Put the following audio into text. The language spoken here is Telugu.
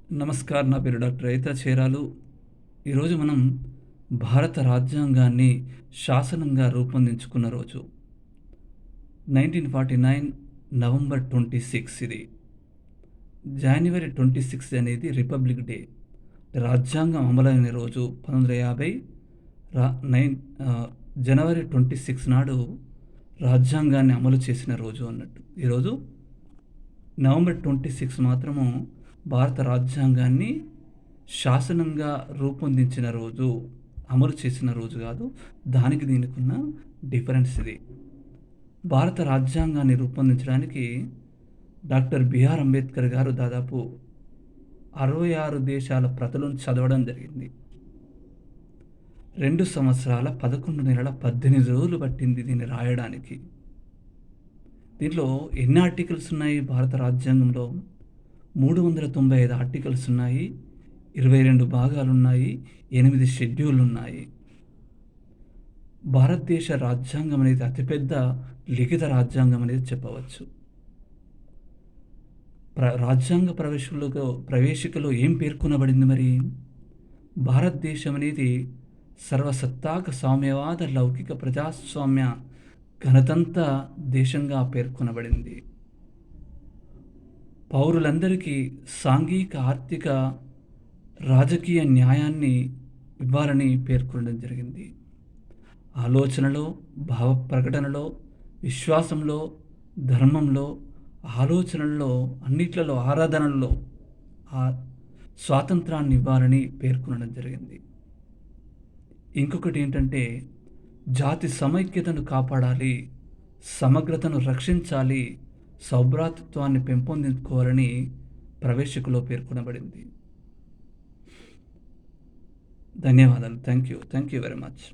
నమస్కారం. నా పేరు డాక్టర్ రైతా చేరాలు. ఈరోజు మనం భారత రాజ్యాంగాన్ని శాసనంగా రూపొందించుకున్న రోజు. 1949 నవంబర్ 26 ఇది. జాన్యువరి 26 అనేది రిపబ్లిక్ డే. రాజ్యాంగం అమలైన రోజు 1950 రా నైన్ జనవరి 26 నాడు రాజ్యాంగాన్ని అమలు చేసిన రోజు అన్నట్టు. ఈరోజు నవంబర్ 26 మాత్రము భారత రాజ్యాంగాన్ని శాసనంగా రూపొందించిన రోజు, అమలు చేసిన రోజు కాదు. దానికి దీనికున్న డిఫరెన్స్ ఇది. భారత రాజ్యాంగాన్ని రూపొందించడానికి డాక్టర్ బిఆర్ అంబేద్కర్ గారు దాదాపు 66 దేశాల ప్రతులను చదవడం జరిగింది. 2 సంవత్సరాల 11 నెలల 18 రోజులు పట్టింది దీన్ని రాయడానికి. దీంట్లో ఎన్ని ఆర్టికల్స్ ఉన్నాయి భారత రాజ్యాంగంలో? 395 ఆర్టికల్స్ ఉన్నాయి. 22 భాగాలున్నాయి. 8 షెడ్యూల్లు ఉన్నాయి. భారతదేశ రాజ్యాంగం అనేది అతిపెద్ద లిఖిత రాజ్యాంగం అనేది చెప్పవచ్చు. రాజ్యాంగ ప్రవేశికలో ఏం పేర్కొనబడింది మరి? భారతదేశం అనేది సర్వసత్తాక సామ్యవాద లౌకిక ప్రజాస్వామ్య గణతంత్ర దేశంగా పేర్కొనబడింది. పౌరులందరికీ సాంఘిక, ఆర్థిక, రాజకీయ న్యాయాన్ని ఇవ్వాలని పేర్కొనడం జరిగింది. ఆలోచనలో, భావ ప్రకటనలో, విశ్వాసంలో, ధర్మంలో, ఆలోచనల్లో, అన్నిట్లలో, ఆరాధనల్లో స్వాతంత్రాన్ని ఇవ్వాలని పేర్కొనడం జరిగింది. ఇంకొకటి ఏంటంటే జాతి సమైక్యతను కాపాడాలి, సమగ్రతను రక్షించాలి, సౌభ్రాతృత్వాన్ని పెంపొందించుకోవాలని ప్రవేశికలో పేర్కొనబడింది. ధన్యవాదాలు. Thank you very much.